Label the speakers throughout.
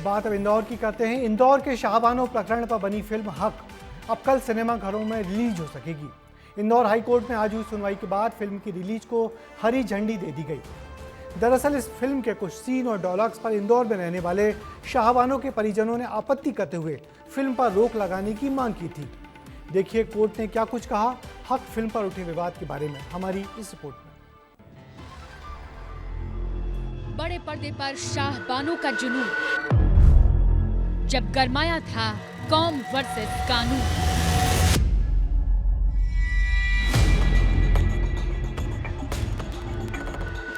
Speaker 1: बात अब इंदौर की करते हैं। इंदौर के शाहबानो प्रकरण पर बनी फिल्म हक अब कल सिनेमाघरों में रिलीज हो सकेगी। इंदौर हाई कोर्ट में आज हुई सुनवाई के बाद फिल्म की रिलीज को हरी झंडी दे दी गई। दरअसल इस फिल्म के कुछ सीन और डायलॉग्स पर इंदौर में रहने वाले शाहबानों के परिजनों ने आपत्ति करते हुए फिल्म पर रोक लगाने की मांग की थी। देखिए कोर्ट ने क्या कुछ कहा हक फिल्म पर उठे विवाद के बारे में हमारी इस रिपोर्ट में।
Speaker 2: बड़े पर्दे पर शाहबानों का जुनून जब गरमाया था कौम वर्सेस कानून।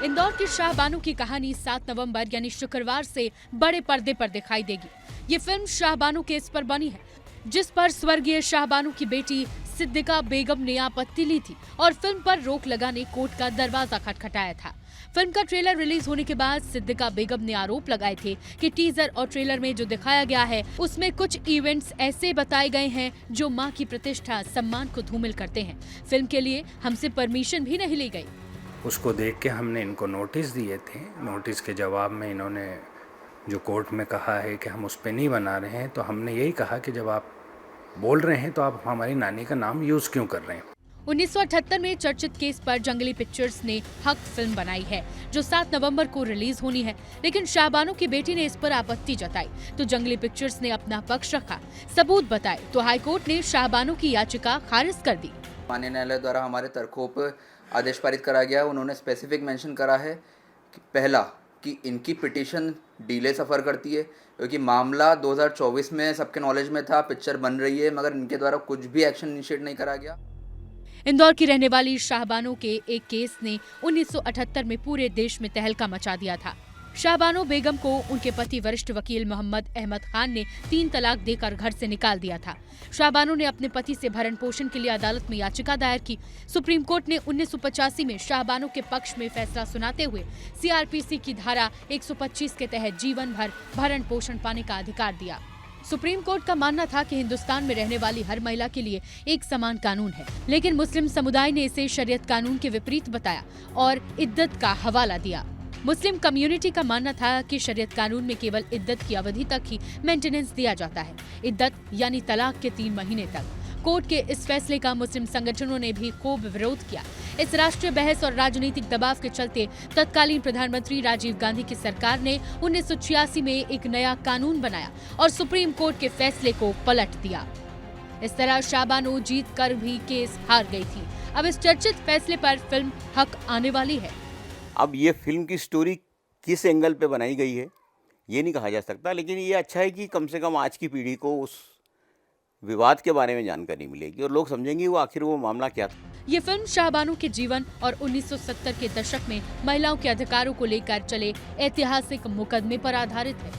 Speaker 2: इंदौर की शाहबानों की कहानी 7 नवंबर यानी शुक्रवार से बड़े पर्दे पर दिखाई देगी। ये फिल्म शाहबानों केस पर बनी है, जिस पर स्वर्गीय शाहबानों की बेटी सिद्दीका बेगम ने आपत्ति ली थी और फिल्म पर रोक लगाने कोर्ट का दरवाजा खटखटाया था। फिल्म का ट्रेलर रिलीज होने के बाद सिद्दीका बेगम ने आरोप लगाए थे कि टीजर और ट्रेलर में जो दिखाया गया है उसमें कुछ इवेंट्स ऐसे बताए गए हैं जो मां की प्रतिष्ठा सम्मान को धूमिल करते हैं। फिल्म के लिए हमसे परमिशन भी नहीं ली गई।
Speaker 3: उसको देख के हमने इनको नोटिस दिए थे। नोटिस के जवाब में इन्होंने जो कोर्ट में कहा है कि हम उस पर नहीं बना रहे हैं, तो हमने यही कहा कि जब आप बोल रहे हैं तो आप हमारी नानी का नाम यूज क्यों कर रहे हैं।
Speaker 2: 1978 में चर्चित केस पर जंगली पिक्चर्स ने हक फिल्म बनाई है जो 7 नवंबर को रिलीज होनी है, लेकिन शाहबानों की बेटी ने इस पर आपत्ति जताई तो जंगली पिक्चर्स ने अपना पक्ष रखा, सबूत बताए तो हाईकोर्ट ने शाहबानों की याचिका खारिज कर दी।
Speaker 4: माननीय न्यायालय द्वारा हमारे तर्कों पर आदेश पारित करा गया। उन्होंने स्पेसिफिक मेंशन करा है कि पहला कि इनकी पिटीशन डिले सफ़र करती है, क्योंकि मामला 2024 में सबके नॉलेज में था, पिक्चर बन रही है, मगर इनके द्वारा कुछ भी एक्शन इनिशिएट नहीं करा गया।
Speaker 2: इंदौर की रहने वाली शाहबानों के एक केस ने 1978 में पूरे देश में तहलका मचा दिया था। शाहबानो बेगम को उनके पति वरिष्ठ वकील मोहम्मद अहमद खान ने 3 तलाक देकर घर से निकाल दिया था। शाहबानो ने अपने पति से भरण पोषण के लिए अदालत में याचिका दायर की। सुप्रीम कोर्ट ने 1985 में शाहबानो के पक्ष में फैसला सुनाते हुए सीआरपीसी की धारा 125 के तहत जीवन भर भरण पोषण पाने का अधिकार दिया। सुप्रीम कोर्ट का मानना था कि हिंदुस्तान में रहने वाली हर महिला के लिए एक समान कानून है, लेकिन मुस्लिम समुदाय ने इसे शरीयत कानून के विपरीत बताया और इद्दत का हवाला दिया। मुस्लिम कम्युनिटी का मानना था कि शरीयत कानून में केवल इद्दत की अवधि तक ही मेंटेनेंस दिया जाता है, इद्दत यानी तलाक के 3 महीने तक। कोर्ट के इस फैसले का मुस्लिम संगठनों ने भी खूब विरोध किया। इस राष्ट्रीय बहस और राजनीतिक दबाव के चलते तत्कालीन प्रधानमंत्री राजीव गांधी की सरकार ने 1986 में एक नया कानून बनाया और सुप्रीम कोर्ट के फैसले को पलट दिया। इस तरह शाहबानो जीत कर भी केस हार गई थी। अब इस चर्चित फैसले पर फिल्म हक आने वाली है।
Speaker 5: अब ये फिल्म की स्टोरी किस एंगल पे बनाई गई है ये नहीं कहा जा सकता, लेकिन ये अच्छा है कि कम से कम आज की पीढ़ी को उस विवाद के बारे में जानकारी मिलेगी और लोग समझेंगे वो आखिर वो मामला क्या था।
Speaker 2: ये फिल्म शाहबानो के जीवन और 1970 के दशक में महिलाओं के अधिकारों को लेकर चले ऐतिहासिक मुकदमे पर आधारित है।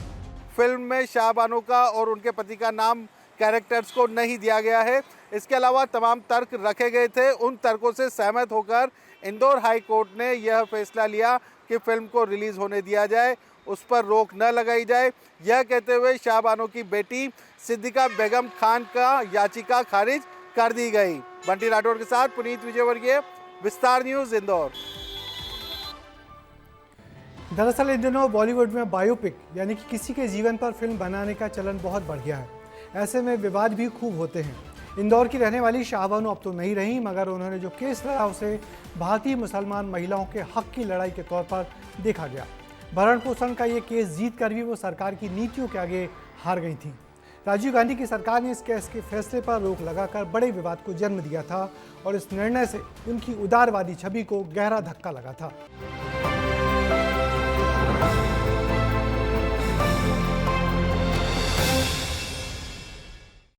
Speaker 6: फिल्म में शाहबानो का और उनके पति का नाम कैरेक्टर्स को नहीं दिया गया है। इसके अलावा तमाम तर्क रखे गए थे। उन तर्कों से सहमत होकर इंदौर हाई कोर्ट ने यह फैसला लिया कि फिल्म को रिलीज होने दिया जाए, उस पर रोक न लगाई जाए। यह कहते हुए शाहबानो की बेटी सिद्दीका बेगम खान का याचिका खारिज कर दी गई। बंटी राठौड़ के साथ पुनीत विजयवर्गीय, विस्तार न्यूज, इंदौर।
Speaker 1: दरअसल इन दिनों बॉलीवुड में बायोपिक यानी कि किसी के जीवन पर फिल्म बनाने का चलन बहुत बढ़ गया है। ऐसे में विवाद भी खूब होते हैं। इंदौर की रहने वाली शाहबानो अब तो नहीं रही, मगर उन्होंने जो केस लड़ा उसे भारतीय मुसलमान महिलाओं के हक की लड़ाई के तौर पर देखा गया। भरण पोषण का ये केस जीत कर भी वो सरकार की नीतियों के आगे हार गई थी। राजीव गांधी की सरकार ने इस केस के फैसले पर रोक लगाकर बड़े विवाद को जन्म दिया था और इस निर्णय से उनकी उदारवादी छवि को गहरा धक्का लगा था।